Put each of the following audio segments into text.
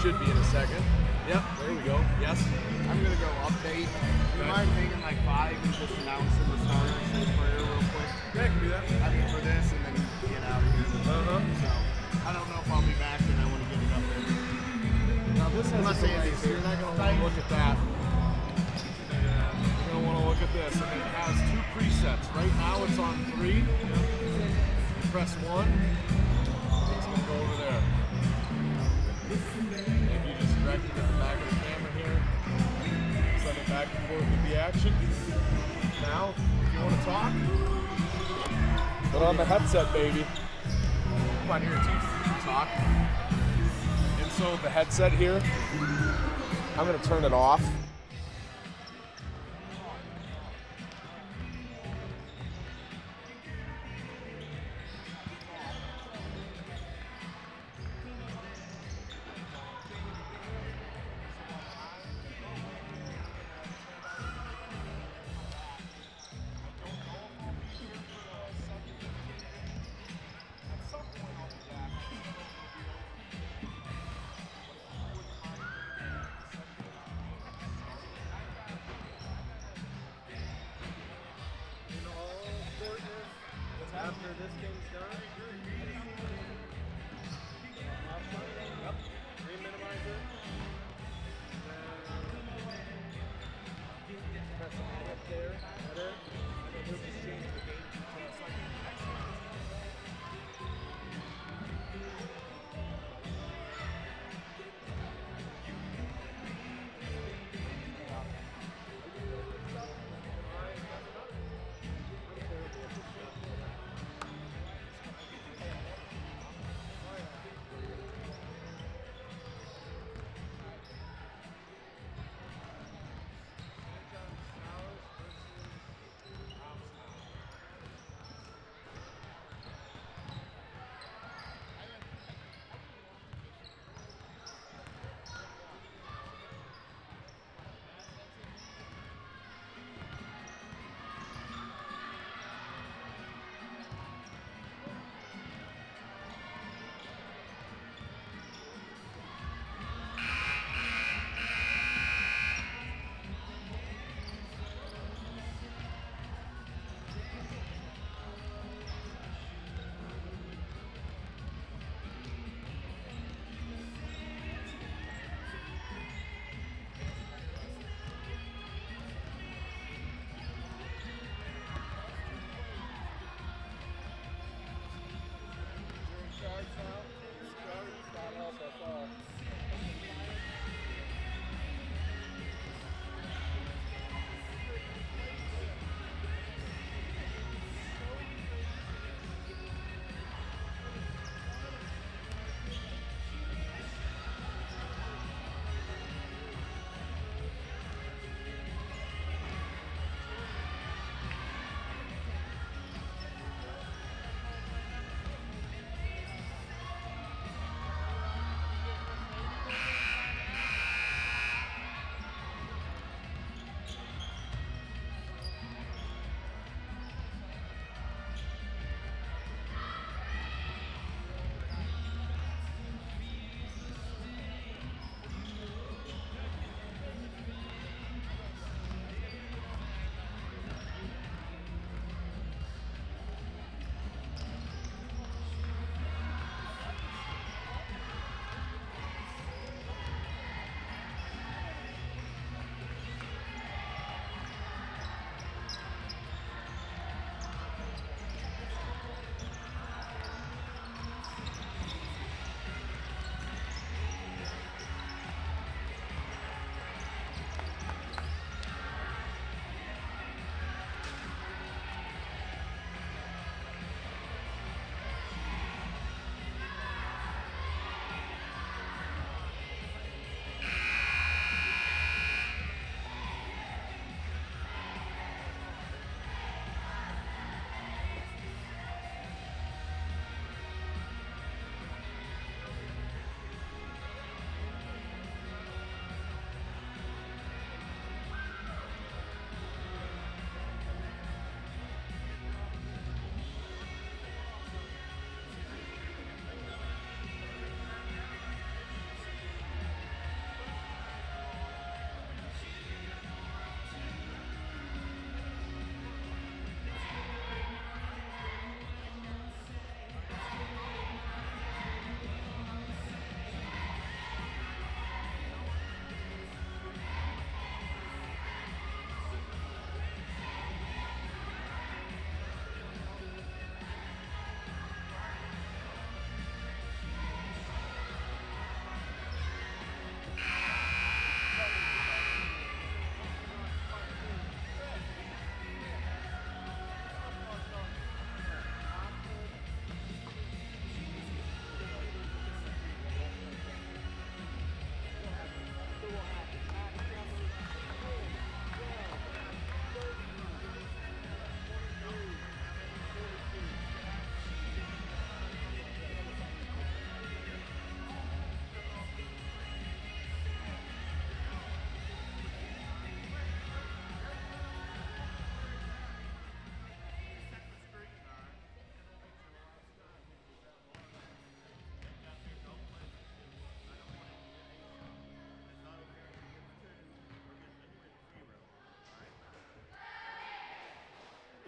should be in a second. Yep, there we go. Yes. I'm gonna go update. Do you mind taking like 5 and just announcing the starters and the prayer real quick? Yeah, I can do that. I mean for this and then get out of here. So I don't know if I'll be back and I want to get it up there. Now this has Unless a delay, Andy's so you're not going to want to look at that. You're going to want to look at this. And it has 2 presets. Right now it's on 3. You press 1. It's going to go over there. If you just direct it at the back of the camera here, send it back and forth with the action. Now, if you want to talk, put on the headset, baby. Come on here, talk. And so the headset here, I'm going to turn it off.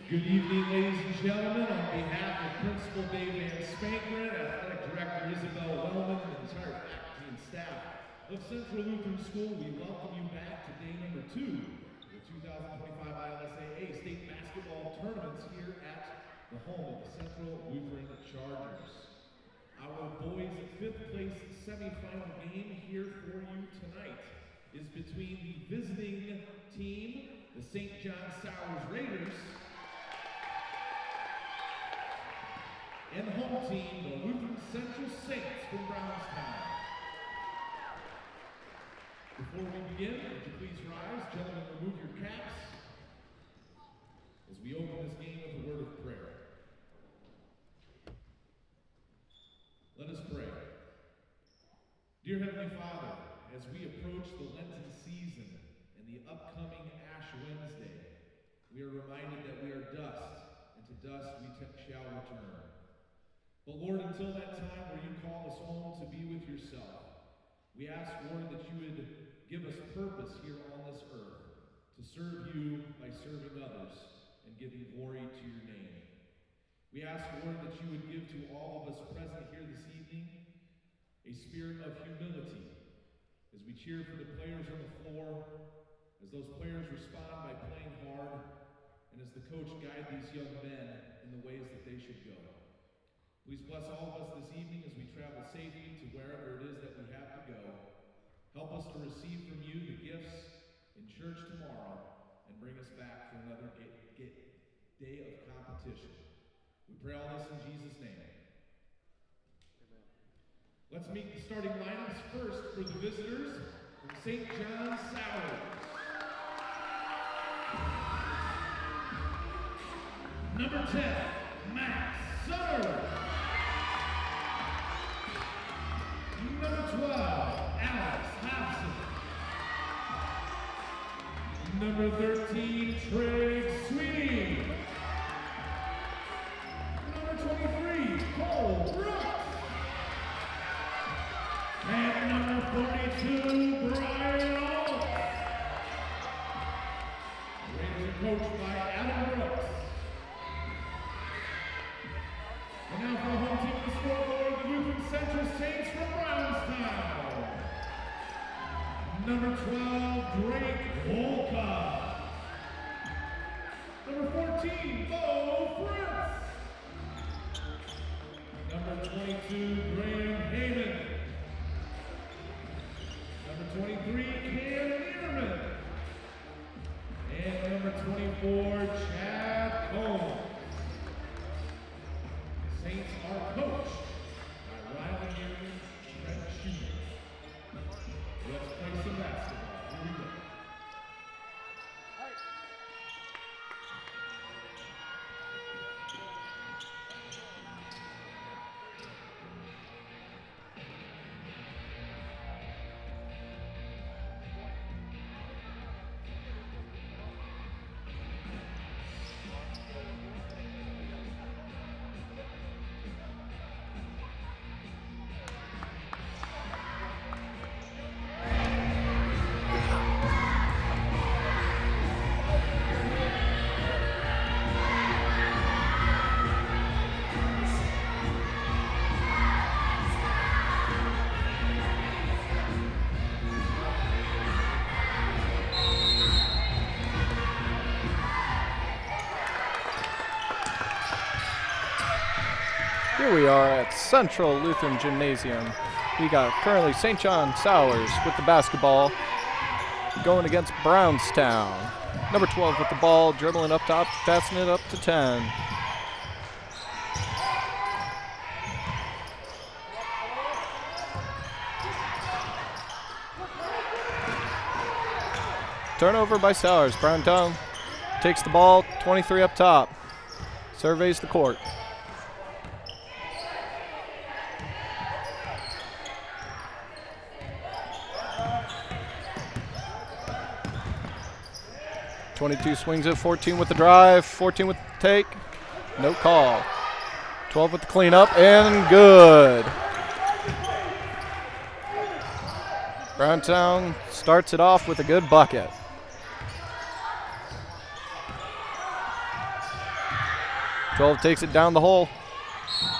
Good evening, ladies and gentlemen. On behalf of Principal Dave Van Spankeren, Athletic Director Isabel Wellman, and the entire faculty and staff of Central Lutheran School, we welcome you back to day number 2 of the 2025 ILSAA State Basketball Tournaments here at the home of the Central Lutheran Chargers. Our boys' 5th place semifinal game here for you tonight is between the visiting team, the St. John Sauers Raiders, and home team, the Lutheran Central Saints from Brownstown. Before we begin, would you please rise? Gentlemen, remove your caps as we open this game with a word of prayer. Let us pray. Dear Heavenly Father, as we approach the Lenten season and the upcoming Ash Wednesday, we are reminded that we are dust, and to dust we shall return. But Lord, until that time where you call us home to be with yourself, we ask, Lord, that you would give us purpose here on this earth to serve you by serving others and giving glory to your name. We ask, Lord, that you would give to all of us present here this evening a spirit of humility as we cheer for the players on the floor, as those players respond by playing hard, and as the coach guide these young men in the ways that they should go. Please bless all of us this evening as we travel safely to wherever it is that we have to go. Help us to receive from you the gifts in church tomorrow and bring us back for another day of competition. We pray all this in Jesus' name. Amen. Let's meet the starting lineups first for the visitors from St. John Sauers. Number 10, Max Sutter. Number 12, Alex Hobson. Number 13, Trey Sweeney. Number 23, Cole Brooks. And number 42, Brian Alt. The Raiders are coached by Adam Brooks. And now for the home team of the scoreboard, the Lutheran Central Saints from Brownstown. Number 12, Drake Volka. Number 14, Bo Fritz. Number 22, Graham Heyman. Number 23, Cam Nierman. And number 24, Chad Combs. The Saints are coached by Riley Newman and Trent Schumer. Let's play some basketball. Here we go. Here we are at Central Lutheran Gymnasium. We got currently St. John Sauers with the basketball going against Brownstown. Number 12 with the ball, dribbling up top, passing it up to 10. Turnover by Sauers. Brownstown takes the ball, 23 up top. Surveys the court. .22 swings it, 14 with the drive, 14 with the take, no call. 12 with the cleanup, and good. Brownstown starts it off with a good bucket. 12 takes it down the hole.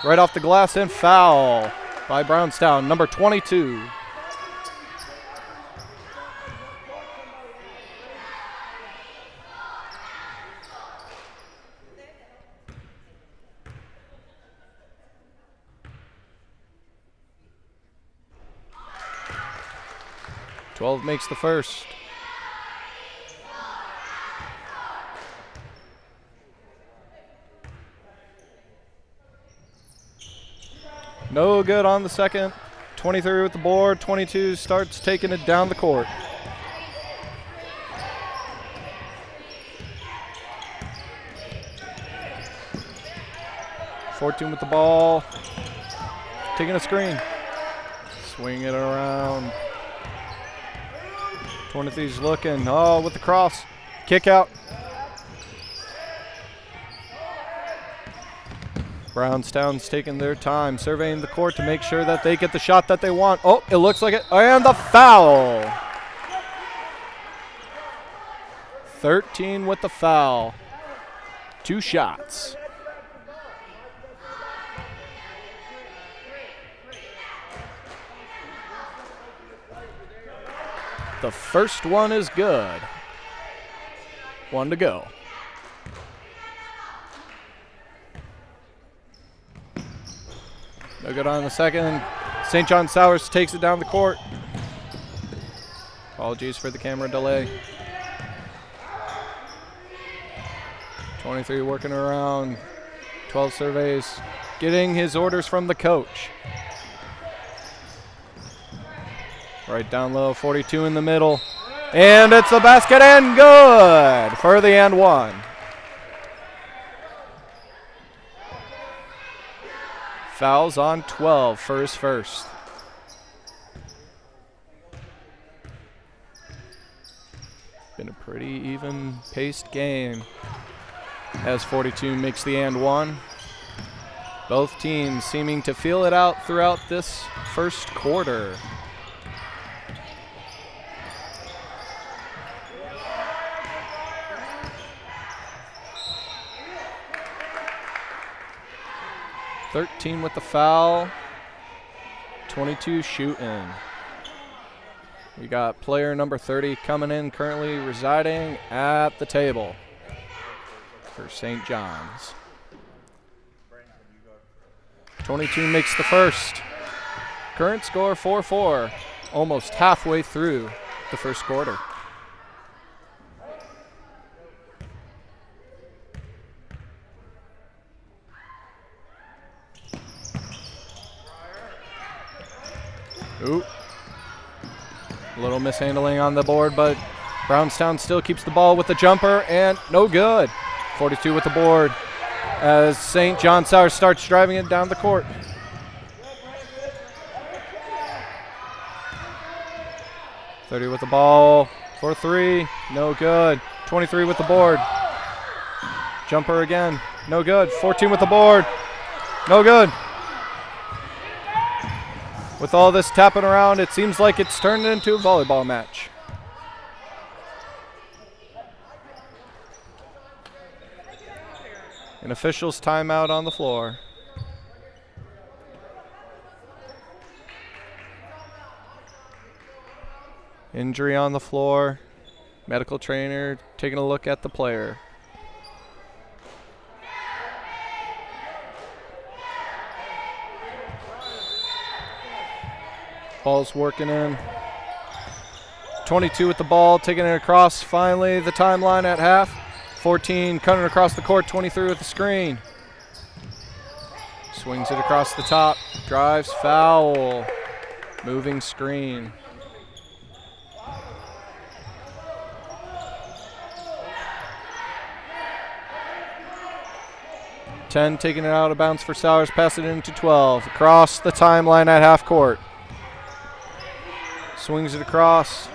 Right off the glass and foul by Brownstown, number 22. Twelve makes the first. No good on the second. 23 with the board. 22 starts taking it down the court. .14 with the ball. Taking a screen. Swing it around. 23's looking. Oh, with the cross. Kick out. Brownstown's taking their time, surveying the court to make sure that they get the shot that they want. Oh, it looks like it. And the foul. 13 with the foul. 2 shots. The first one is good. 1 to go. No good on the second. St. John Sauers takes it down the court. Apologies for the camera delay. 23 working around. 12 surveys. Getting his orders from the coach. Right down low, 42 in the middle. And it's a basket and good for the and one. Fouls on 12 for his first. Been a pretty even-paced game as 42 makes the and one. Both teams seeming to feel it out throughout this first quarter. .13 with the foul, 22 shooting. We got player number 30 coming in, currently residing at the table for St. John's. 22 makes the first. Current score 4-4, almost halfway through the first quarter. Ooh. A little mishandling on the board, but Brownstown still keeps the ball with the jumper, and no good. 42 with the board as St. John Sauers starts driving it down the court. .30 with the ball for 3, no good. 23 with the board. Jumper again, no good. 14 with the board, no good. With all this tapping around, it seems like it's turned into a volleyball match. An official's timeout on the floor. Injury on the floor. Medical trainer taking a look at the player. Ball's working in. 22 with the ball, taking it across. Finally, the timeline at half. 14 cutting across the court. 23 with the screen. Swings it across the top. Drives, foul. Moving screen. .10 taking it out of bounds for Sauers. Pass it into 12. Across the timeline at half court. Swings it across.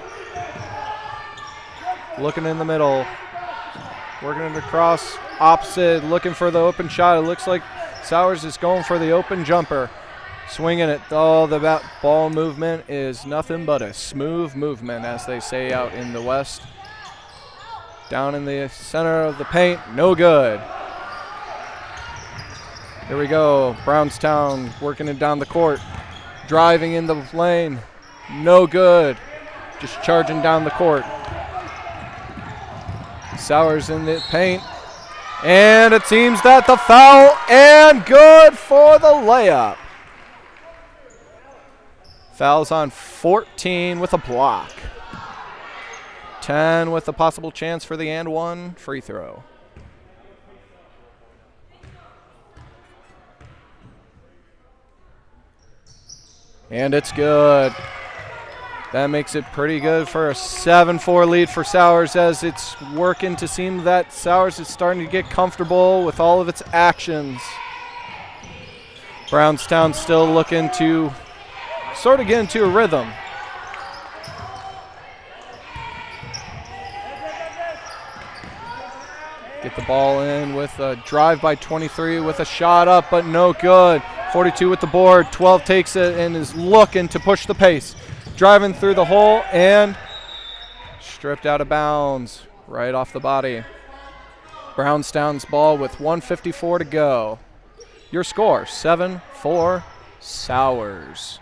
Looking in the middle. Working it across. Opposite. Looking for the open shot. It looks like Sauers is going for the open jumper. Swinging it. Oh, the ball movement is nothing but a smooth movement, as they say out in the West. Down in the center of the paint. No good. Here we go. Brownstown working it down the court. Driving in the lane. No good. Just charging down the court. Sauers in the paint. And it seems that the foul, and good for the layup. Fouls on 14 with a block. 10 with a possible chance for the and one free throw. And it's good. That makes it pretty good for a 7-4 lead for Sauers, as it's working to seem that Sauers is starting to get comfortable with all of its actions. Brownstown still looking to sort of get into a rhythm. Get the ball in with a drive by 23 with a shot up, but no good. 42 with the board. 12 takes it and is looking to push the pace. Driving through the hole and stripped out of bounds right off the body. Brownstown's ball with 1:54 to go. Your score, 7-4 Sauers.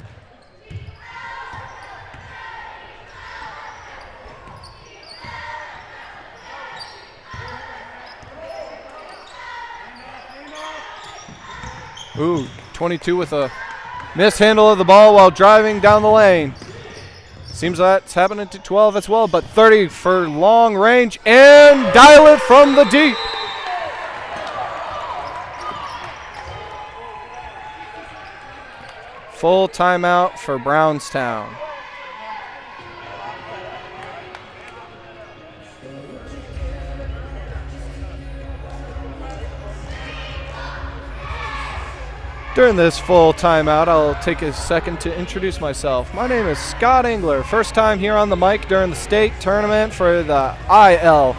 Ooh, 22 with a mishandle of the ball while driving down the lane. Seems that's happening to 12 as well, but 30 for long range and dial it from the deep. Full timeout for Brownstown. During this full timeout, I'll take a second to introduce myself. My name is Scott Engler. First time here on the mic during the state tournament for the ILSAA,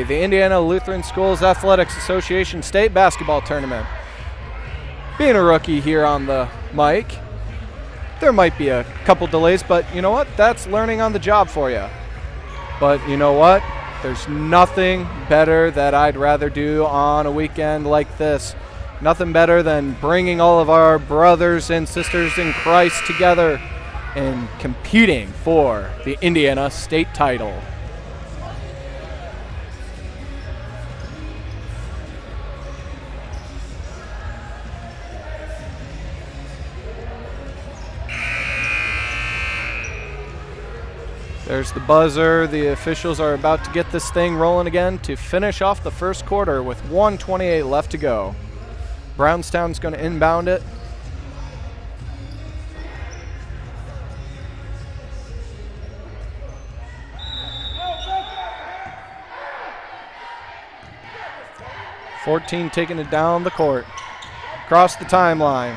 the Indiana Lutheran Schools Athletics Association State Basketball Tournament. Being a rookie here on the mic, there might be a couple delays, but you know what? That's learning on the job for you. But you know what? There's nothing better that I'd rather do on a weekend like this. Nothing better than bringing all of our brothers and sisters in Christ together and competing for the Indiana state title. There's the buzzer. The officials are about to get this thing rolling again to finish off the first quarter with 1:28 left to go. Brownstown's going to inbound it. .14 taking it down the court. Across the timeline.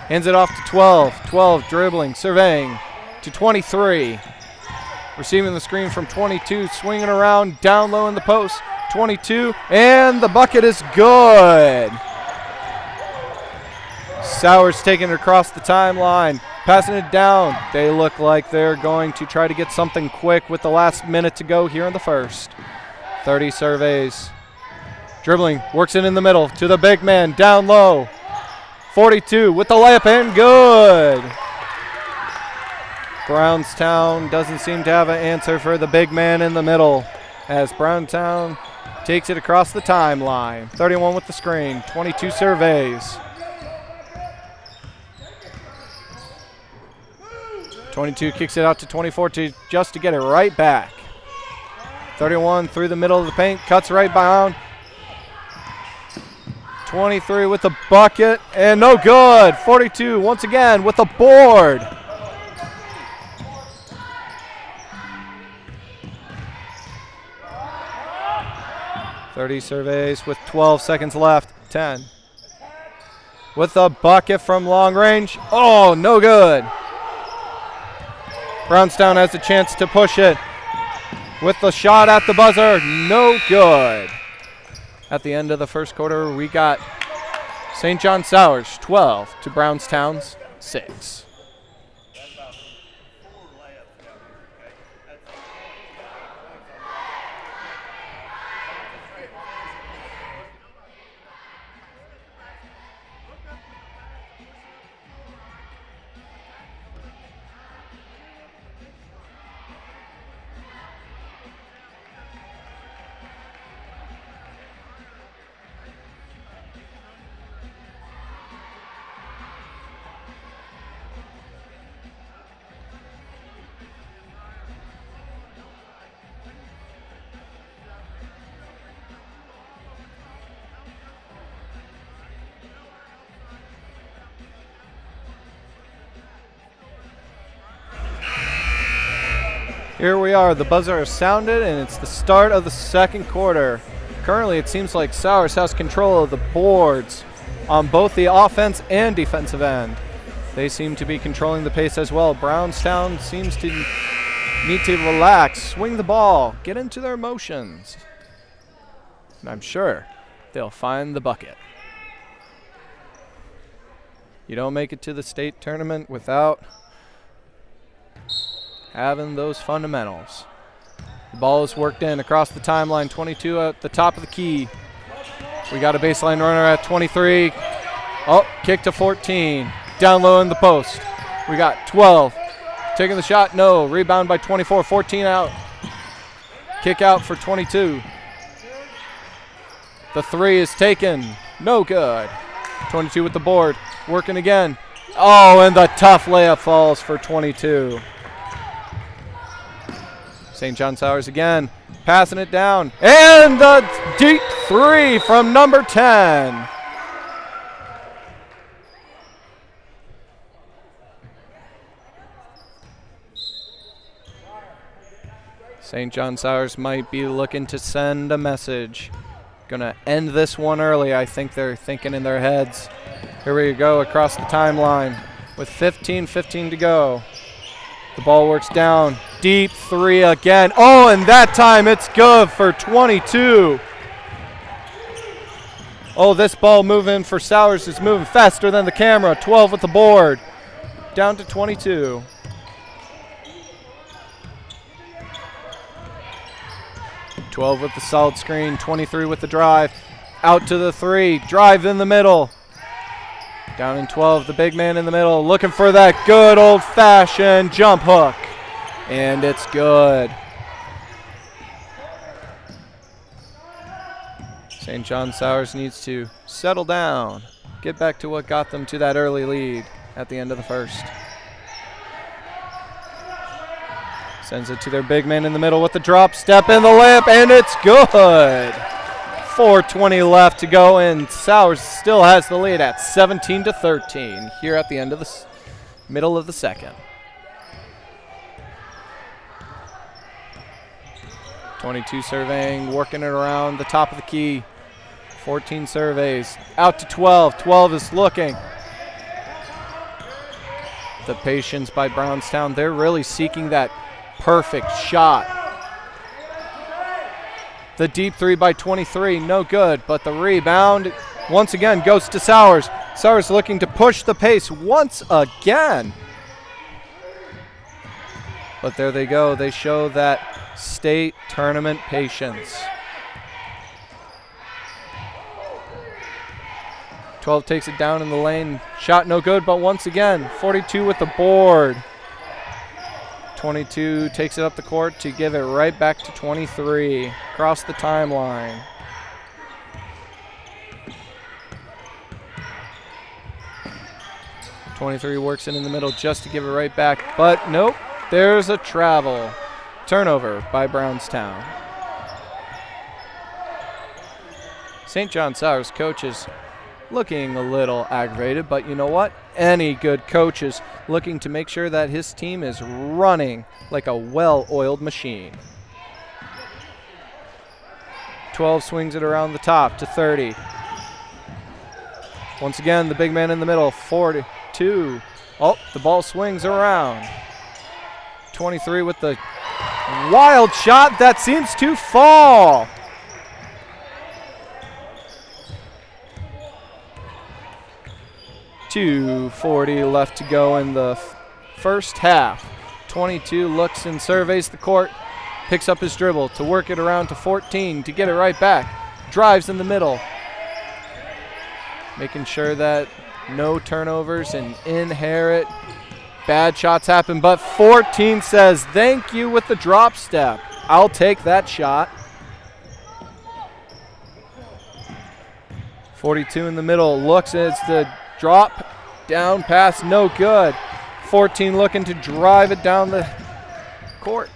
Hands it off to 12. 12 dribbling, surveying to 23. Receiving the screen from 22, swinging around, down low in the post. 22, and the bucket is good. Sauers taking it across the timeline, passing it down. They look like they're going to try to get something quick with the last minute to go here in the first. 30 surveys. Dribbling, works it in the middle to the big man, down low. 42 with the layup and good. Brownstown doesn't seem to have an answer for the big man in the middle as Brownstown takes it across the timeline. 31 with the screen, 22 surveys. 22 kicks it out to 24 just to get it right back. 31 through the middle of the paint, cuts right down. 23 with the bucket, and no good. 42 once again with the board. .30 surveys with 12 seconds left. 10. With the bucket from long range. Oh, no good. Brownstown has a chance to push it. With the shot at the buzzer, no good. At the end of the first quarter, we got St. John Sauers 12 to Brownstown's 6. Here we are. The buzzer is sounded, and it's the start of the second quarter. Currently, it seems like Sauers has control of the boards on both the offense and defensive end. They seem to be controlling the pace as well. Brownstown seems to need to relax, swing the ball, get into their motions. And I'm sure they'll find the bucket. You don't make it to the state tournament without having those fundamentals. The ball is worked in across the timeline, 22 at the top of the key. We got a baseline runner at 23. Oh, kick to 14. Down low in the post. We got 12. Taking the shot, no. Rebound by 24, 14 out. Kick out for 22. The three is taken, no good. 22 with the board, working again. Oh, and the tough layup falls for 22. St. John Sauers again, passing it down. And the deep three from number 10. St. John Sauers might be looking to send a message. Gonna end this one early, I think they're thinking in their heads. Here we go across the timeline with 15 to go. The ball works down, deep three again. Oh, and that time it's good for 22. Oh, this ball moving for Sauers is moving faster than the camera. 12 with the board, down to 22. .12 with the solid screen, 23 with the drive. Out to the three, drive in the middle. Down in 12, the big man in the middle, looking for that good old-fashioned jump hook. And it's good. St. John Sauers needs to settle down, get back to what got them to that early lead at the end of the first. Sends it to their big man in the middle with the drop, step in the layup, and it's good. 4:20 left to go, and Sauers still has the lead at 17-13 here at the end of the middle of the second. 22 surveying, working it around the top of the key. 14 surveys, out to 12. 12 is looking. The patience by Brownstown, they're really seeking that perfect shot. The deep three by 23, no good, but the rebound once again goes to Sauers. Sauers looking to push the pace once again. But there they go, they show that state tournament patience. 12 takes it down in the lane, shot no good, but once again, 42 with the board. 22 takes it up the court to give it right back to 23 across the timeline. .23 works it in the middle just to give it right back, but nope, there's a travel. Turnover by Brownstown. St. John Sauers coaches looking a little aggravated, but you know what? Any good coach is looking to make sure that his team is running like a well-oiled machine. 12 swings it around the top to 30. Once again, the big man in the middle, 42. Oh, the ball swings around. 23 with the wild shot that seems to fall. 2:40 left to go in the first half. 22 looks and surveys the court, picks up his dribble to work it around to 14 to get it right back. Drives in the middle, making sure that no turnovers and inherit bad shots happen. But 14 says thank you with the drop step. I'll take that shot. 42 in the middle, looks, and it's the drop down pass, no good. 14 looking to drive it down the court.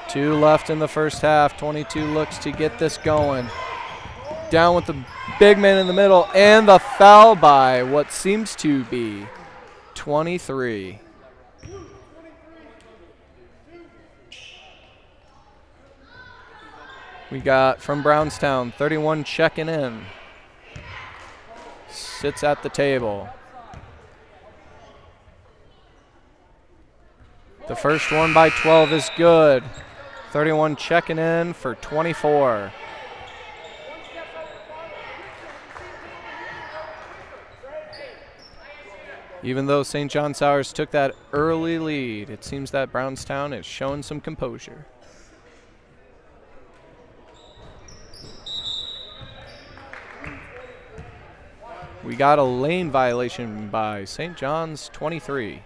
Two left in the first half. 22 looks to get this going. Down with the big man in the middle, and the foul by what seems to be 23. We got from Brownstown, 31 checking in. Sits at the table. The first one by 12 is good. 31 checking in for 24. Even though St. John Sauers took that early lead, it seems that Brownstown is showing some composure. We got a lane violation by St. John's 23.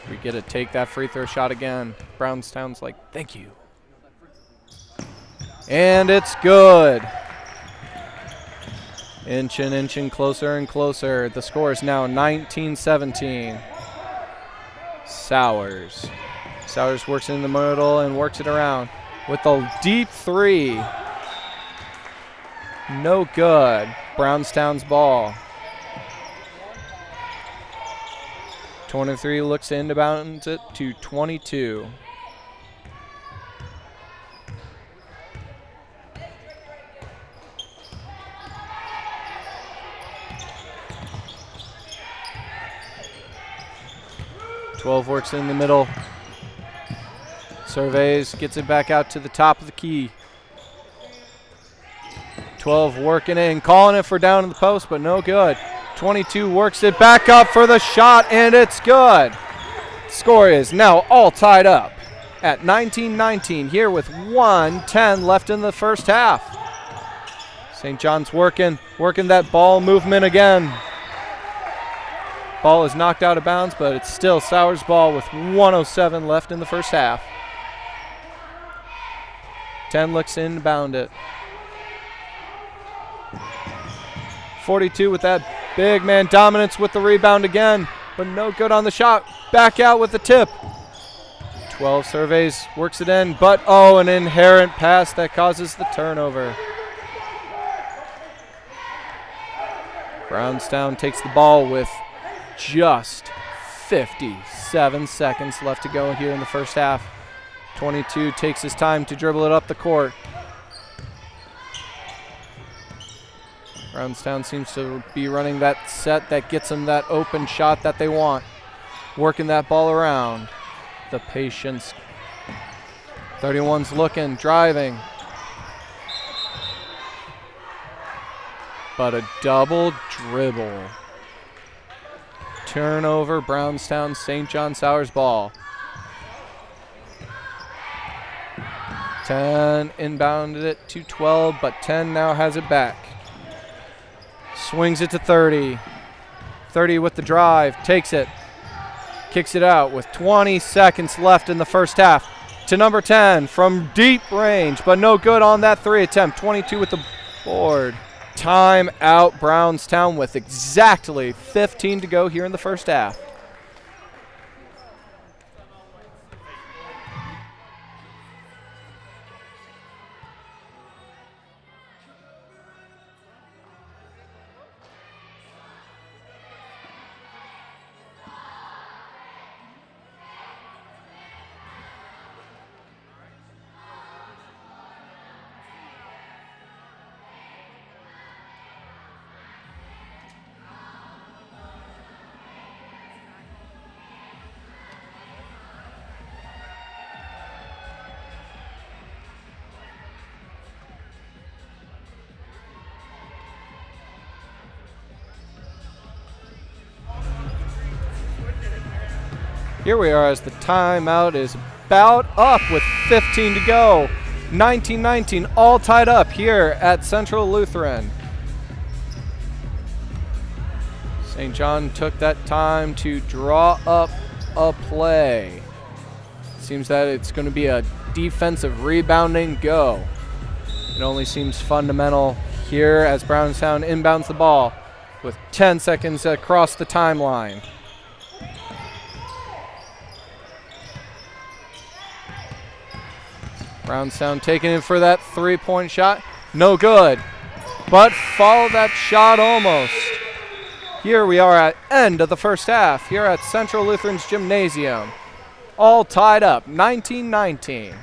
We get to take that free throw shot again. Brownstown's like, thank you. And it's good. Inching closer and closer. The score is now 19-17. Sauers. Sauers works in the middle and works it around with a deep three. No good. Brownstown's ball. 23 looks to inbound it to 22. Works in the middle. Surveys, gets it back out to the top of the key. 12 working in, calling it for down in the post, but no good. 22 works it back up for the shot, and it's good. Score is now all tied up at 19-19 here with 1:10 left in the first half. St. John's working that ball movement again. Ball is knocked out of bounds, but it's still Sauers' ball with 1:07 left in the first half. 10 looks in to bound it. 42 with that big man dominance with the rebound again, but no good on the shot. Back out with the tip. 12 surveys, works it in, but an inherent pass that causes the turnover. Brownstown takes the ball with just 57 seconds left to go here in the first half. 22 takes his time to dribble it up the court. Brownstown seems to be running that set that gets them that open shot that they want. Working that ball around. The patience. 31's looking, driving. But a double dribble. Turnover, Brownstown, St. John Sauers ball. 10 inbounded it to 12, but 10 now has it back. Swings it to 30. 30 with the drive, takes it. Kicks it out with 20 seconds left in the first half to number 10 from deep range, but no good on that three attempt. 22 with the board. Time out, Brownstown with exactly 15 to go here in the first half. Here we are as the timeout is about up with 15 to go. 19-19, all tied up here at Central Lutheran. St. John took that time to draw up a play. Seems that it's going to be a defensive rebounding go. It only seems fundamental here as Brownstown inbounds the ball with 10 seconds across the timeline. Brownstown taking it for that three-point shot. No good. But follow that shot almost. Here we are at end of the first half here at Central Lutheran's Gymnasium. All tied up, 19-19.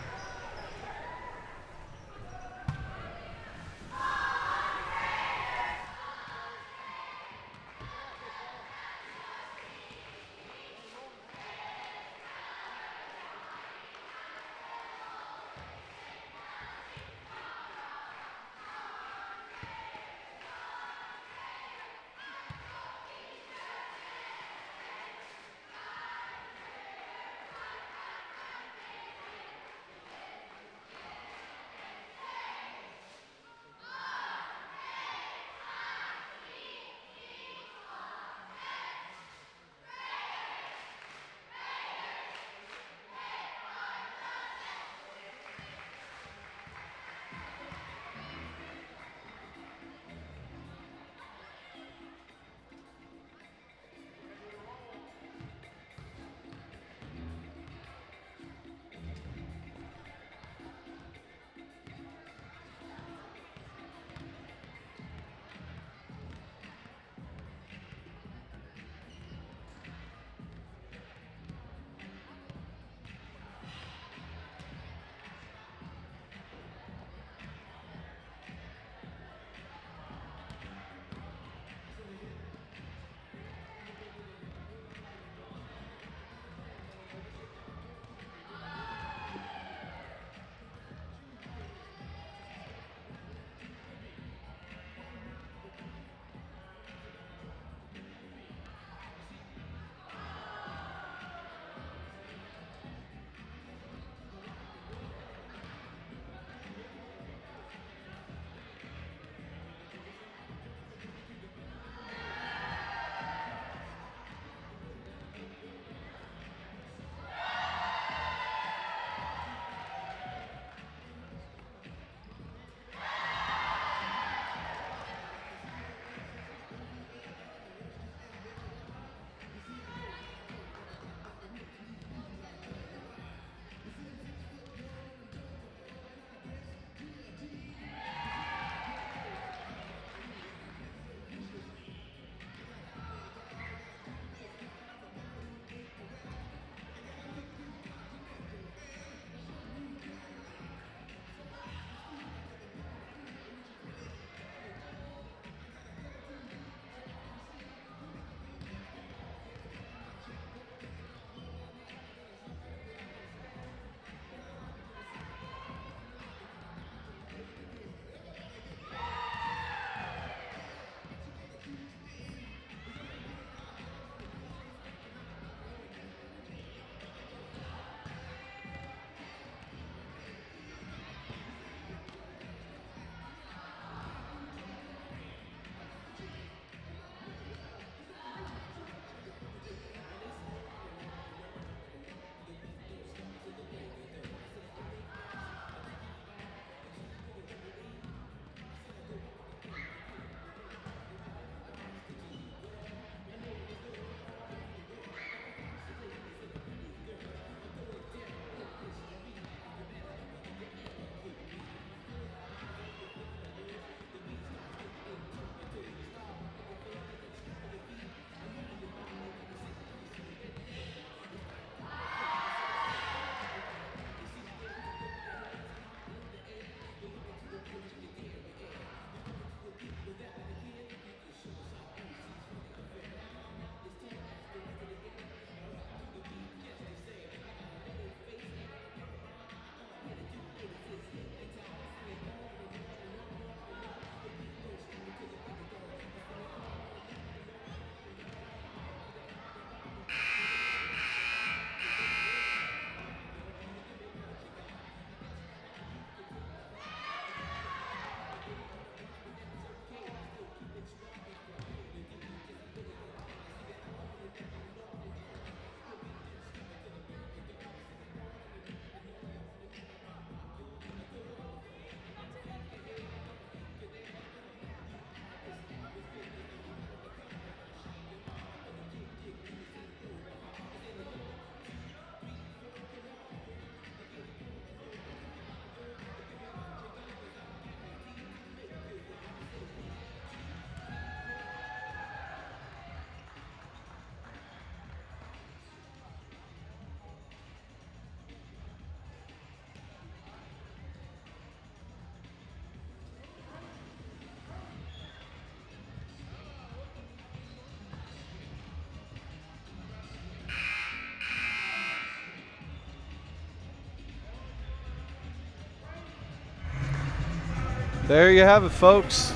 There you have it, folks.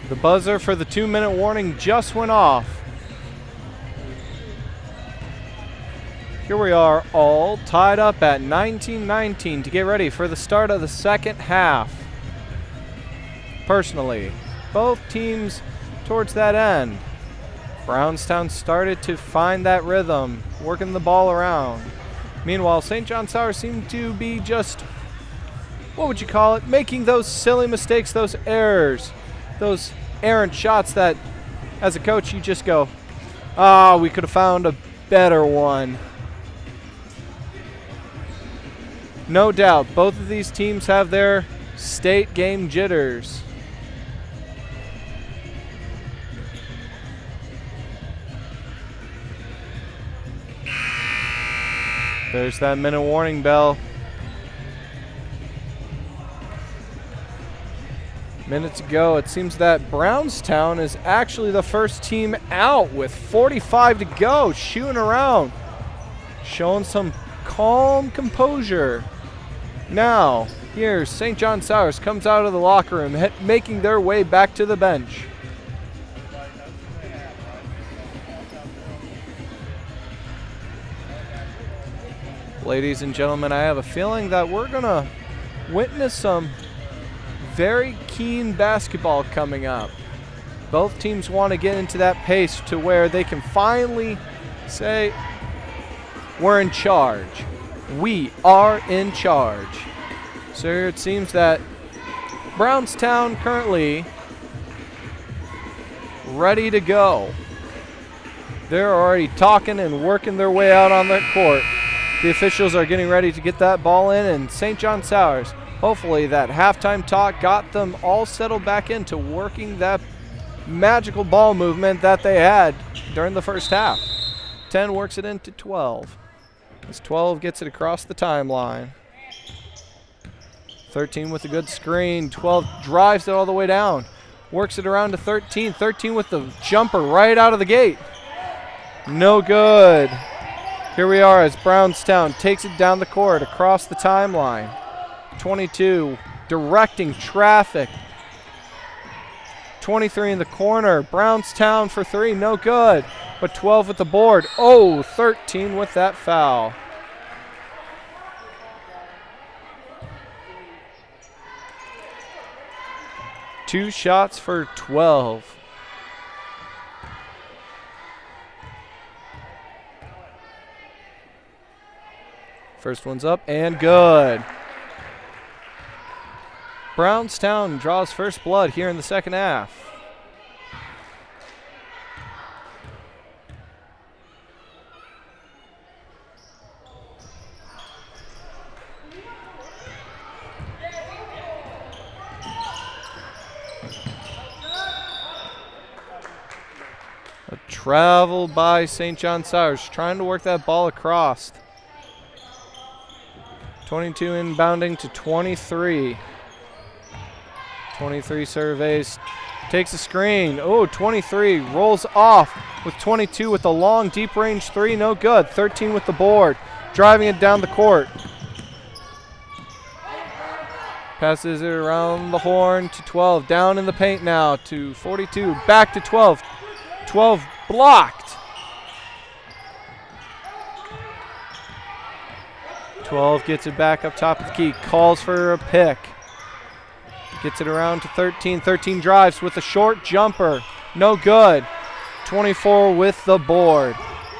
The buzzer for the 2-minute warning just went off. Here we are, all tied up at 19-19 to get ready for the start of the second half. Personally, both teams towards that end. Brownstown started to find that rhythm, working the ball around. Meanwhile, St. John Sauers seemed to be just, what would you call it, making those silly mistakes, those errors, those errant shots that, as a coach, you just go, we could have found a better one. No doubt, both of these teams have their state game jitters. There's that minute warning bell. Minute to go. It seems that Brownstown is actually the first team out with 45 to go, shooting around, showing some calm composure. Now, here's St. John Sauers comes out of the locker room, making their way back to the bench. Ladies and gentlemen, I have a feeling that we're going to witness some very keen basketball coming up. Both teams want to get into that pace to where they can finally say, we're in charge. We are in charge. So it seems that Brownstown currently ready to go. They're already talking and working their way out on the court. The officials are getting ready to get that ball in, and St. John Sauers, hopefully that halftime talk got them all settled back into working that magical ball movement that they had during the first half. 10 works it into 12. As 12 gets it across the timeline. 13 with a good screen. 12 drives it all the way down. Works it around to 13. 13 with the jumper right out of the gate. No good. Here we are as Brownstown takes it down the court across the timeline. 22 directing traffic. 23 in the corner. Brownstown for 3. No good. But 12 with the board. 13 with that foul. Two shots for 12. First one's up and good. Brownstown draws first blood here in the second half. A travel by St. John Sauers, trying to work that ball across. 22 inbounding to 23. 23 surveys, takes a screen. 23 rolls off with 22 with a long, deep range 3, no good. 13 with the board, driving it down the court. Passes it around the horn to 12, down in the paint now to 42, back to 12. 12 blocked. 12 gets it back up top of the key, calls for a pick. Gets it around to 13. 13 drives with a short jumper. No good. 24 with the board.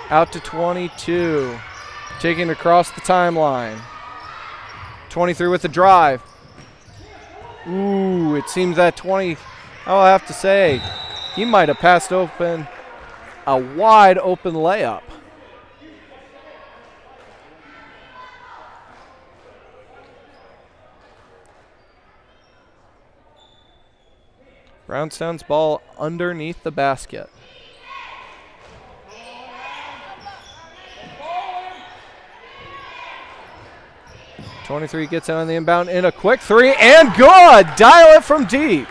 Out to 22. Taking it across the timeline. 23 with the drive. Ooh, it seems that 20, I'll have to say, he might have passed open a wide open layup. Brownstown's ball underneath the basket. .23 gets it on the inbound in a quick 3 and good! Dial it from deep.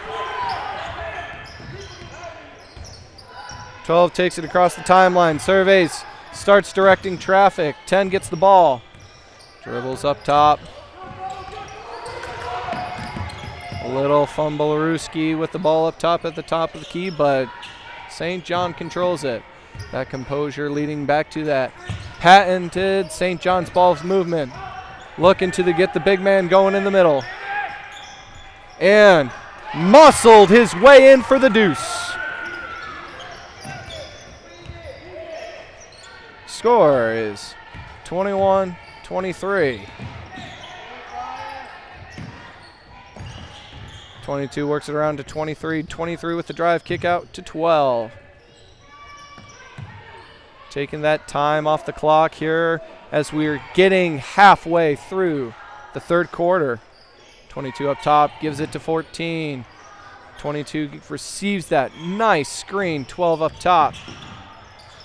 12 takes it across the timeline, surveys, starts directing traffic. 10 gets the ball. Dribbles up top. A little fumblerooski with the ball up top at the top of the key, but St. John controls it. That composure leading back to that patented St. John's ball's movement. Looking to get the big man going in the middle. And muscled his way in for the deuce. Score is 21-23. 22 works it around to 23. 23 with the drive, kick out to 12. Taking that time off the clock here as we're getting halfway through the third quarter. 22 up top, gives it to 14. 22 receives that nice screen, 12 up top.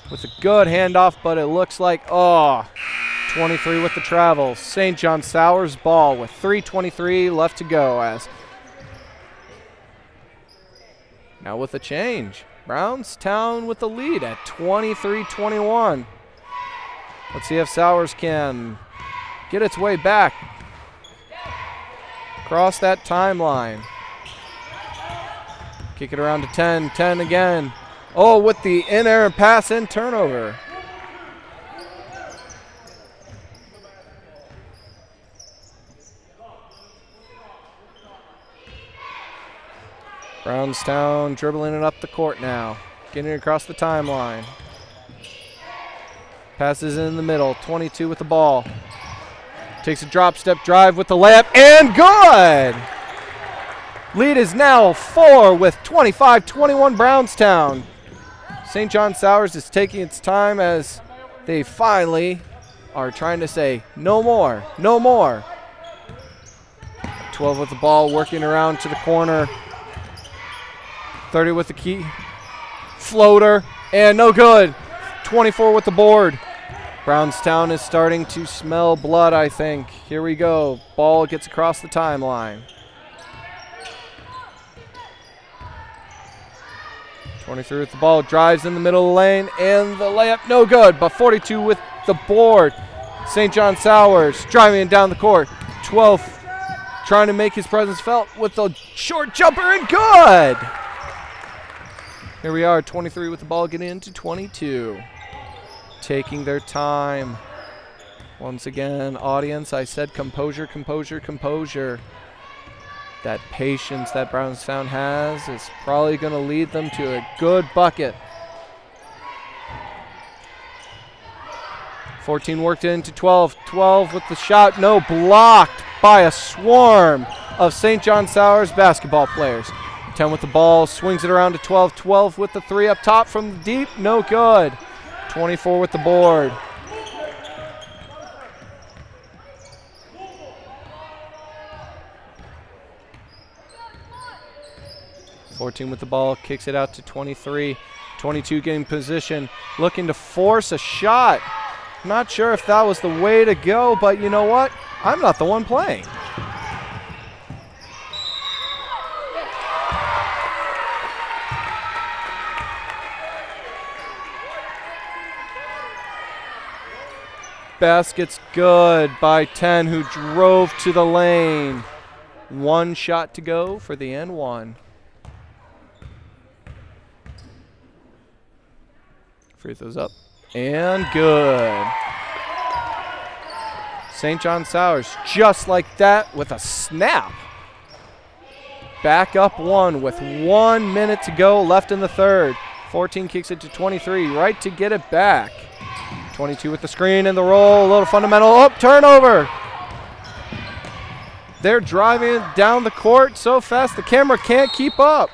With a good handoff, but it looks like, 23 with the travel. St. John Sauers ball with 3:23 left to go as now with a change. Brownstown with the lead at 23-21. Let's see if Sauers can get its way back across that timeline. Kick it around to 10. 10 again. Oh, with the in-air pass and turnover. Brownstown dribbling it up the court now. Getting it across the timeline. Passes in the middle. 22 with the ball. Takes a drop step drive with the layup and good! Lead is now 4 with 25-21 Brownstown. St. John Sauers is taking its time as they finally are trying to say no more, no more. 12 with the ball, working around to the corner. 30 with the key. Floater, and no good. 24 with the board. Brownstown is starting to smell blood, I think. Here we go. Ball gets across the timeline. 23 with the ball, drives in the middle of the lane, and the layup no good, but 42 with the board. St. John Sauers driving down the court. 12 trying to make his presence felt with the short jumper, and good! Here we are, 23 with the ball, getting into 22. Taking their time. Once again, audience, I said composure, composure, composure. That patience that Brownstown has is probably going to lead them to a good bucket. 14 worked into 12. 12 with the shot. No, blocked by a swarm of St. John Sauers basketball players. 10 with the ball. Swings it around to 12. 12 with the three up top from deep. No good. 24 with the board. With the ball, kicks it out to 23. 22 getting position, looking to force a shot. Not sure if that was the way to go, but you know what? I'm not the one playing. Basket's good by 10, who drove to the lane. One shot to go for the N1. Free throws up and good. St. John Sauers just like that with a snap. Back up one with 1 minute to go left in the third. 14 kicks it to 23, right to get it back. 22 with the screen and the roll, a little fundamental. Oh, turnover. They're driving down the court so fast the camera can't keep up.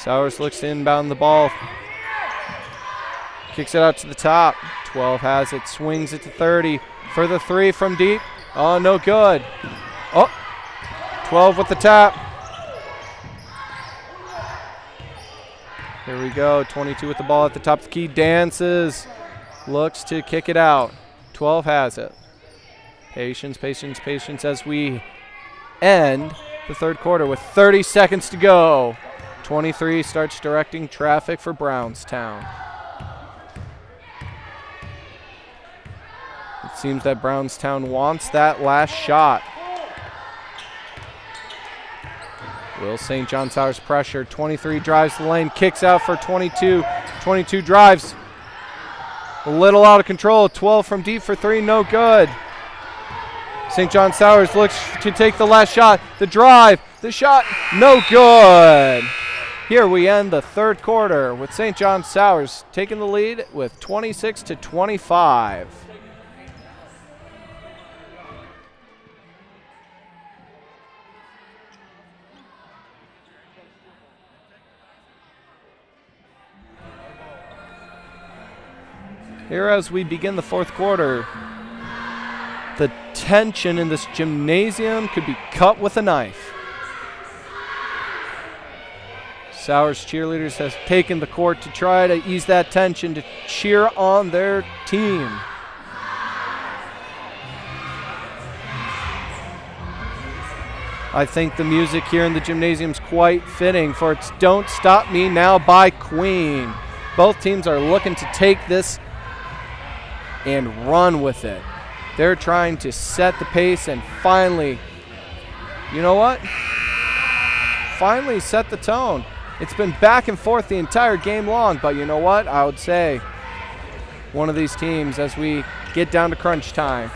Sauers looks to inbound the ball. Kicks it out to the top. 12 has it, swings it to 30. For the three from deep. Oh, no good. Oh, 12 with the tap. Here we go, 22 with the ball at the top of the key. Dances, looks to kick it out. 12 has it. Patience, patience, patience as we end the third quarter with 30 seconds to go. 23 starts directing traffic for Brownstown. It seems that Brownstown wants that last shot. Will St. John Sauers pressure? 23 drives the lane, kicks out for 22. 22 drives. A little out of control. 12 from deep for 3, no good. St. John Sauers looks to take the last shot. The drive, the shot, no good. Here we end the third quarter with St. John Sauers taking the lead with 26-25. Here as we begin the fourth quarter, the tension in this gymnasium could be cut with a knife. Sauers cheerleaders have taken the court to try to ease that tension, to cheer on their team. I think the music here in the gymnasium is quite fitting, for it's Don't Stop Me Now by Queen. Both teams are looking to take this and run with it. They're trying to set the pace and finally, you know what? Finally set the tone. It's been back and forth the entire game long, but you know what? I would say one of these teams, as we get down to crunch time,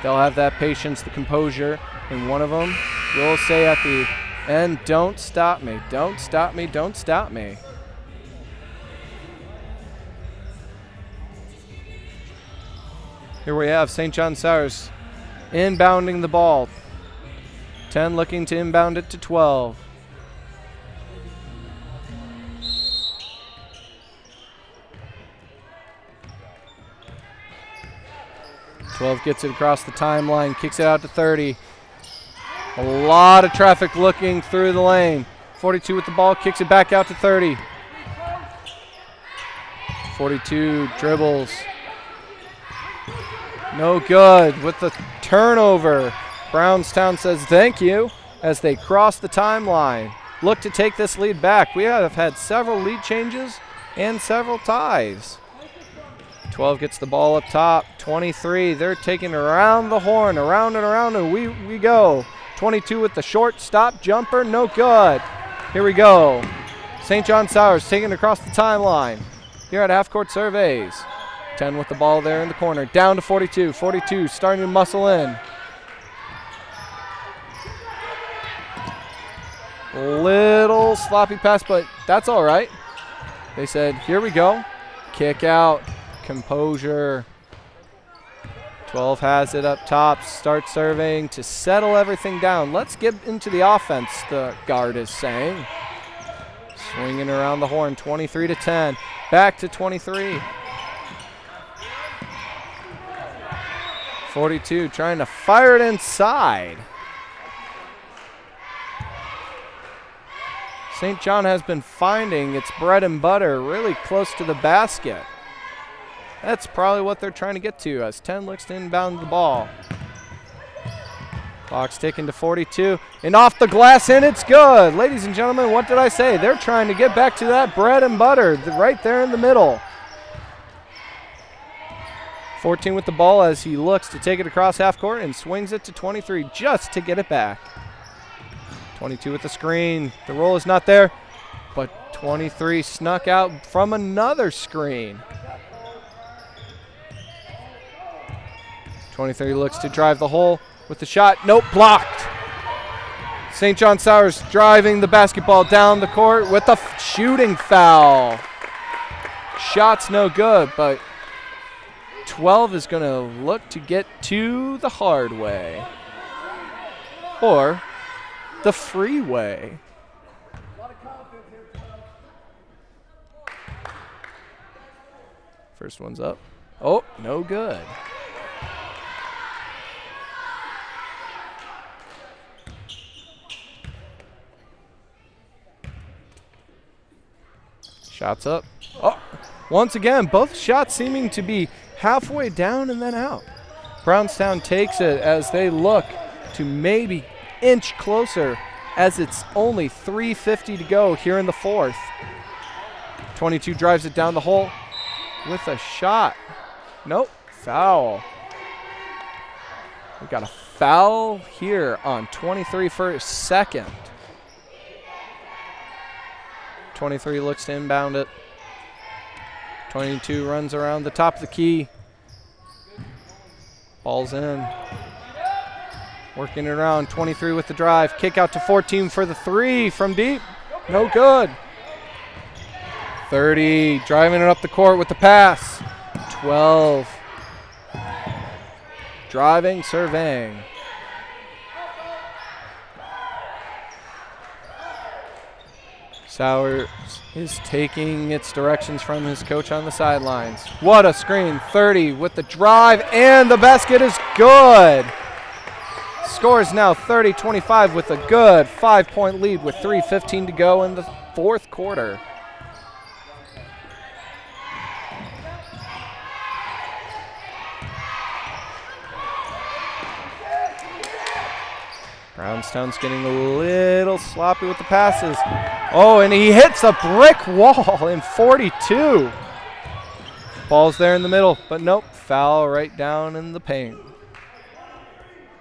they'll have that patience, the composure, and one of them will say at the end, don't stop me, don't stop me, don't stop me. Here we have St. John Sauers inbounding the ball. 10 looking to inbound it to 12. Twelve gets it across the timeline, kicks it out to 30. A lot of traffic looking through the lane. 42 with the ball, kicks it back out to 30. 42 dribbles. No good with the turnover. Brownstown says thank you as they cross the timeline. Look to take this lead back. We have had several lead changes and several ties. 12 gets the ball up top. 23, they're taking around the horn, around and around, and we go. 22 with the short stop jumper, no good. Here we go. St. John Sauers taking it across the timeline. Here at Half Court Surveys. 10 with the ball there in the corner. Down to 42. 42 starting to muscle in. Little sloppy pass, but that's all right. They said, here we go. Kick out. Composure. 12 has it up top. Start serving to settle everything down. Let's get into the offense, the guard is saying. Swinging around the horn. 23-10. Back to 23. 42 trying to fire it inside. St. John has been finding its bread and butter really close to the basket. That's probably what they're trying to get to as 10 looks to inbound the ball. Clock's ticking to 42. And off the glass, and it's good. Ladies and gentlemen, what did I say? They're trying to get back to that bread and butter right there in the middle. 14 with the ball as he looks to take it across half court and swings it to 23 just to get it back. 22 with the screen. The roll is not there, but 23 snuck out from another screen. 23 looks to drive the hole with the shot. Nope, blocked. St. John Sauers driving the basketball down the court with a shooting foul. Shot's no good, but 12 is going to look to get to the hard way. Or the freeway. First one's up. Oh, no good. Shots up. Oh, once again, both shots seeming to be halfway down and then out. Brownstown takes it as they look to maybe inch closer as it's only 3:50 to go here in the fourth. 22 drives it down the hole with a shot. Nope, foul. We got a foul here on 23 for a second. 23 looks to inbound it. 22 runs around the top of the key. Ball's in. Working it around. 23 with the drive. Kick out to 14 for the three from deep. No good. 30 driving it up the court with the pass. 12. Driving, surveying. Sauers is taking its directions from his coach on the sidelines. What a screen. 30 with the drive, and the basket is good. Score is now 30-25 with a good 5-point lead with 3:15 to go in the fourth quarter. Brownstown's getting a little sloppy with the passes. Oh, and he hits a brick wall in 42. Ball's there in the middle, but nope, foul right down in the paint.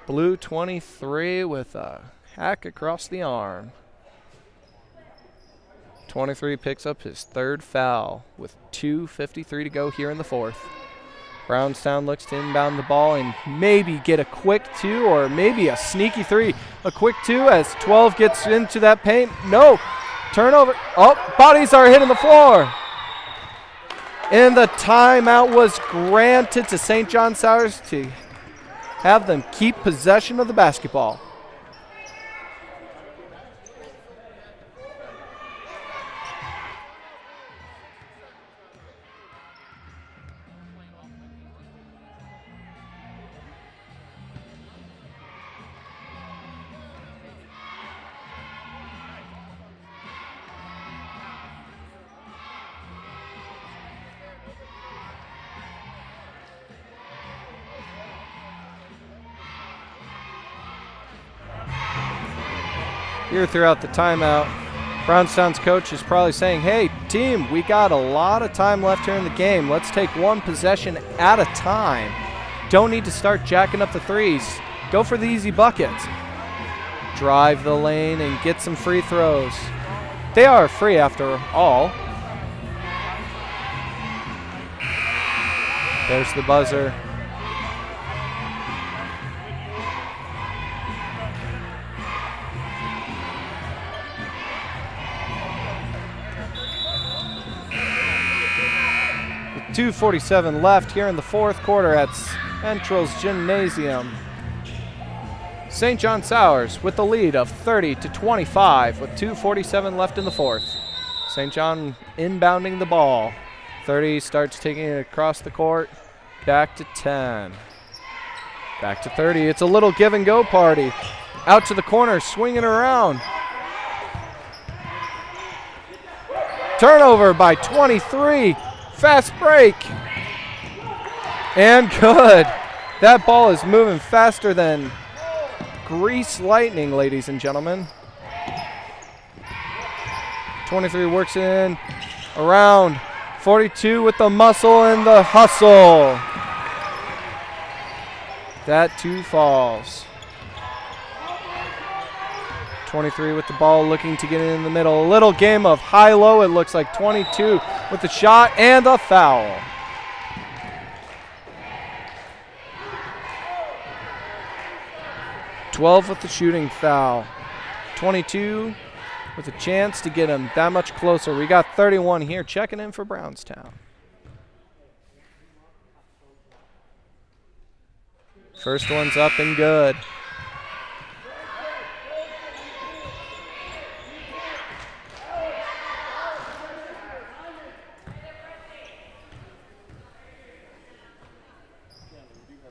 Blue 23 with a hack across the arm. 23 picks up his third foul with 2:53 to go here in the fourth. Brownstown looks to inbound the ball and maybe get a quick two or maybe a sneaky three. A quick two as 12 gets into that paint. No, turnover. Oh, bodies are hitting the floor. And the timeout was granted to St. John Sauers to have them keep possession of the basketball. Here throughout the timeout, Brownstown's coach is probably saying, hey, team, we got a lot of time left here in the game. Let's take one possession at a time. Don't need to start jacking up the threes. Go for the easy buckets. Drive the lane and get some free throws. They are free after all. There's the buzzer. With 2:47 left here in the fourth quarter at Central's Gymnasium. St. John Sauers with the lead of 30-25 with 2:47 left in the fourth. St. John inbounding the ball. 30 starts taking it across the court. Back to 10. Back to 30. It's a little give and go party. Out to the corner, swinging around. Turnover by 23. Fast break. And good. That ball is moving faster than grease lightning, ladies and gentlemen. 23 works in around. 42 with the muscle and the hustle. That too falls. 23 with the ball looking to get it in the middle. A little game of high-low. It looks like 22 with the shot and the foul. .12 with the shooting foul. 22 with a chance to get him that much closer. We got 31 here checking in for Brownstown. First one's up and good.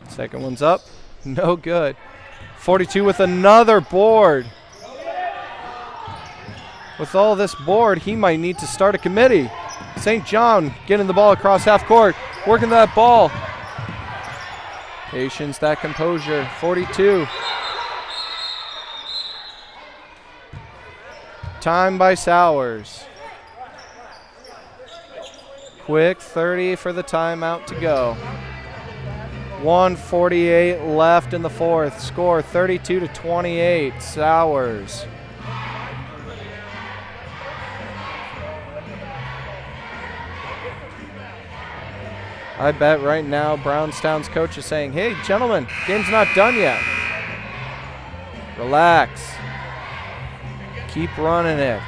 Second one's up. No good. 42 with another board. With all this board, he might need to start a committee. St. John getting the ball across half court, working that ball. Patience, that composure. 42. Time by Sauers. Quick 30 for the timeout to go. 1:48 left in the fourth. Score 32-28, Sauers. I bet right now Brownstown's coach is saying, hey, gentlemen, game's not done yet. Relax. Keep running it.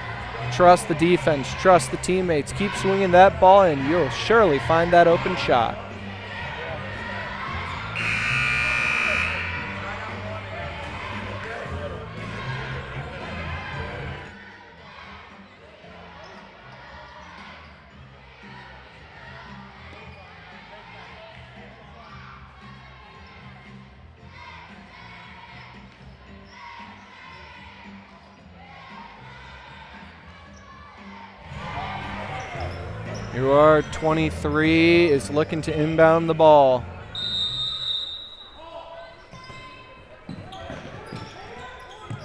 Trust the defense. Trust the teammates. Keep swinging that ball, and you'll surely find that open shot. Here are 23 is looking to inbound the ball.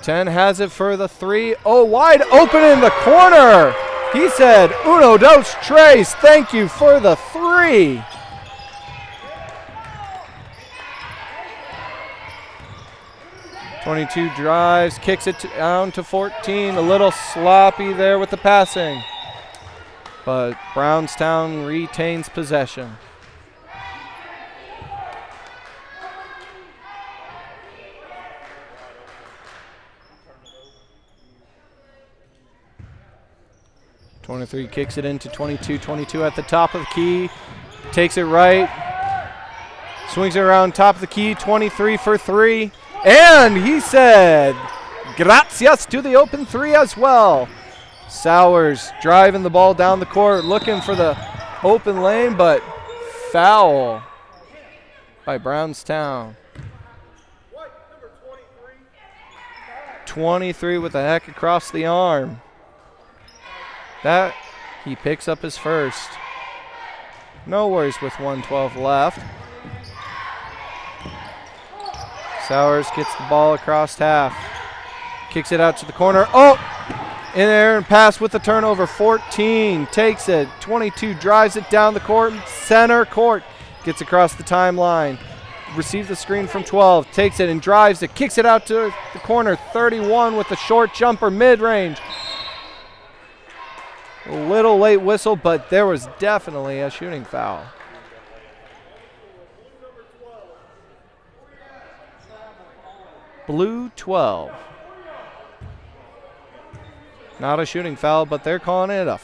Ten has it for the three. Oh, wide open in the corner. He said, uno, dos, tres. Thank you for the three. .22 drives, kicks it down to 14. A little sloppy there with the passing. But Brownstown retains possession. .23 kicks it into 22. 22 at the top of the key. Takes it right. Swings it around top of the key. 23 for three. And he said, gracias to the open three as well. Sauers driving the ball down the court, looking for the open lane, but foul by Brownstown. 23 with a heck across the arm. That, he picks up his first. No worries with 1:12 left. Sauers gets the ball across half. Kicks it out to the corner. Oh! In there and pass with the turnover. 14 takes it. 22 drives it down the court. Center court. Gets across the timeline. Receives the screen from 12. Takes it and drives it. Kicks it out to the corner. 31 with the short jumper mid-range. A little late whistle, but there was definitely a shooting foul. Blue 12. Not a shooting foul, but they're calling it a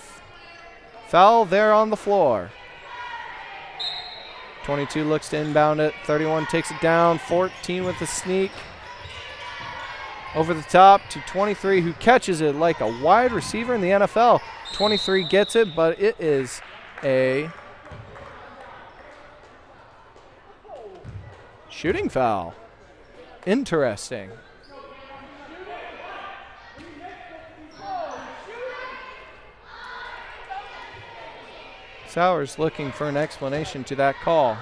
foul there on the floor. 22 looks to inbound it. 31 takes it down. 14 with the sneak. Over the top to 23, who catches it like a wide receiver in the NFL. 23 gets it, but it is a shooting foul. Interesting. Sauers looking for an explanation to that call.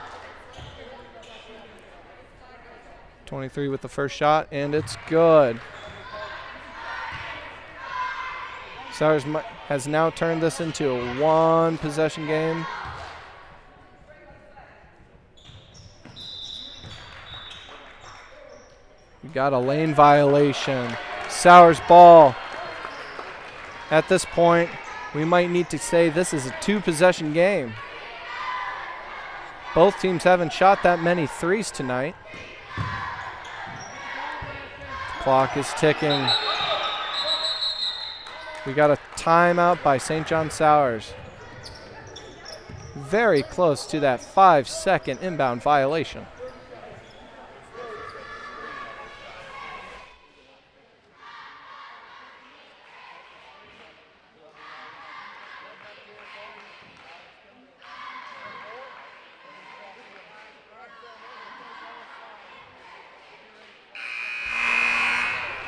23 with the first shot, and it's good. Sauers has now turned this into a one-possession game. We got a lane violation. Sauers ball. At this point, we might need to say this is a two-possession game. Both teams haven't shot that many threes tonight. The clock is ticking. We got a timeout by St. John Sauers. Very close to that 5-second inbound violation.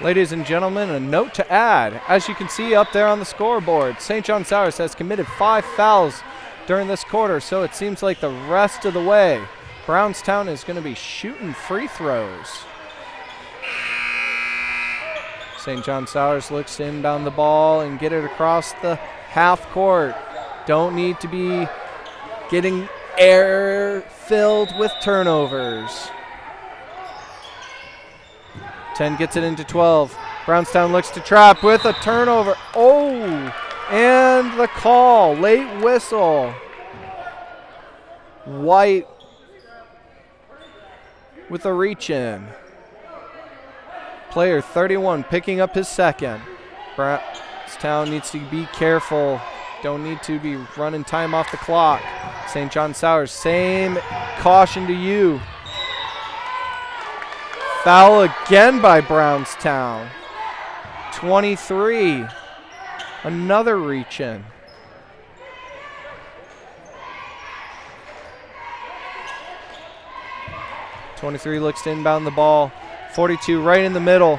Ladies and gentlemen, a note to add. As you can see up there on the scoreboard, St. John Sauers has committed 5 fouls during this quarter, so it seems like the rest of the way, Brownstown is going to be shooting free throws. St. John Sauers looks to inbound the ball and get it across the half court. Don't need to be getting air filled with turnovers. 10 gets it into 12. Brownstown looks to trap with a turnover. Oh, and the call, late whistle. White with a reach in. Player 31 picking up his second. Brownstown needs to be careful. Don't need to be running time off the clock. St. John Sauers, same caution to you. Foul again by Brownstown. 23. Another reach in. .23 looks to inbound the ball. 42 right in the middle.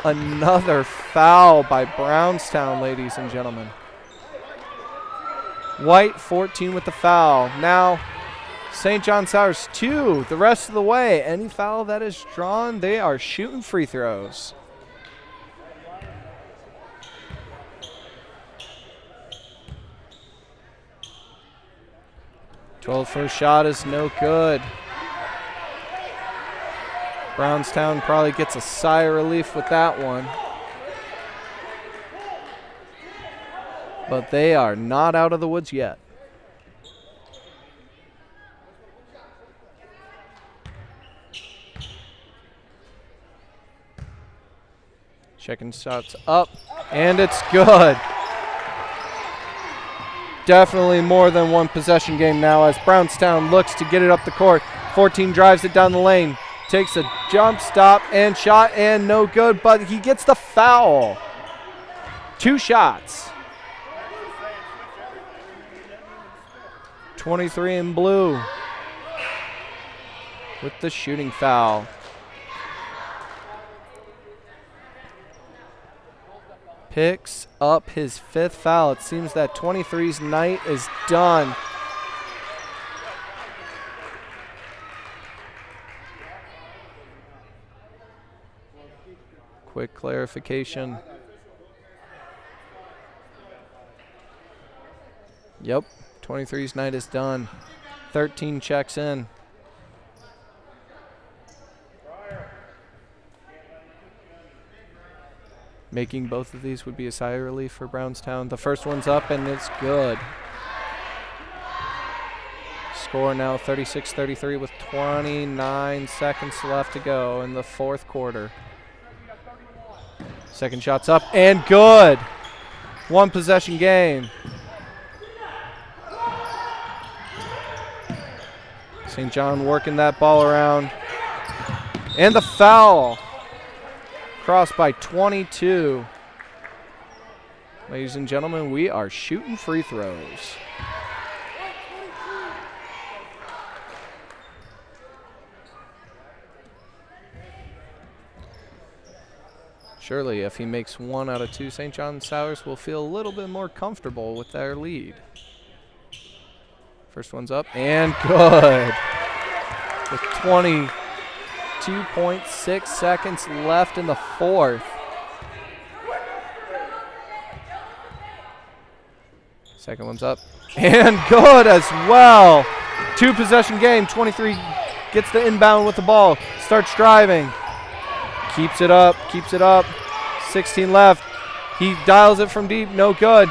Another foul by Brownstown, ladies and gentlemen. White 14 with the foul. Now St. John Sauers 2 the rest of the way. Any foul that is drawn, they are shooting free throws. First shot is no good. Brownstown probably gets a sigh of relief with that one. But they are not out of the woods yet. Checking shots up, and it's good. Definitely more than one possession game now as Brownstown looks to get it up the court. 14 drives it down the lane. Takes a jump, stop, and shot, and no good, but he gets the foul. 2 shots. 23 in blue with the shooting foul. Picks up his 5th foul. It seems that 23's night is done. Quick clarification. Yep, 23's night is done. 13 checks in. Making both of these would be a sigh of relief for Brownstown. The first one's up and it's good. Score now 36-33 with 29 seconds left to go in the 4th quarter. Second shot's up and good. 1 possession game. St. John working that ball around. And the foul. Crossed by 22. Ladies and gentlemen, we are shooting free throws. Surely, if he makes 1 out of 2, St. John Sauers will feel a little bit more comfortable with their lead. First one's up and good. With 22.6 seconds left in the 4th. Second one's up and good as well. 2 possession game. 23 gets the inbound with the ball. Starts driving. Keeps it up, keeps it up. 16 left. He dials it from deep, no good.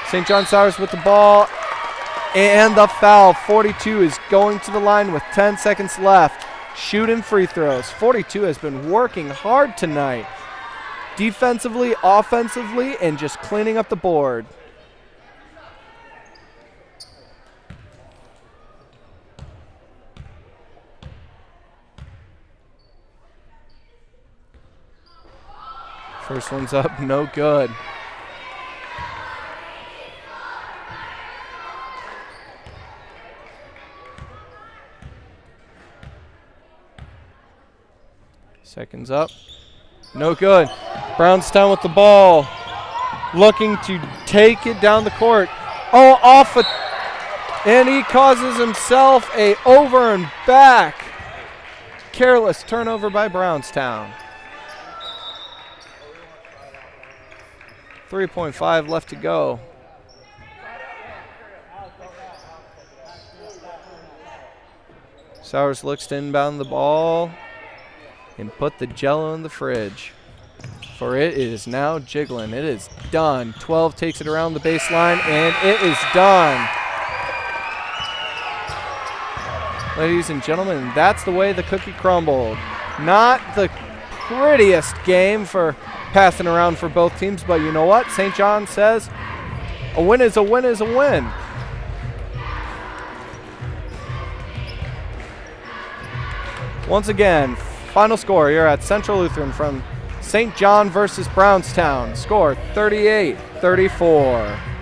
St. John Sauers with the ball and the foul. 42 is going to the line with 10 seconds left. Shooting free throws. 42 has been working hard tonight. Defensively, offensively, and just cleaning up the board. First one's up, no good. Seconds up, no good. Brownstown with the ball, looking to take it down the court. Oh, off it, and he causes himself a over and back. careless turnover by Brownstown. 3.5 left to go. Sauers looks to inbound the ball and put the Jell-O in the fridge. For it is now jiggling. It is done. 12 takes it around the baseline, and it is done. Ladies and gentlemen, that's the way the cookie crumbled. Not the prettiest game for passing around for both teams, but you know what? St. John says a win is a win is a win. Once again, final score here at Central Lutheran from St. John versus Brownstown. Score 38-34.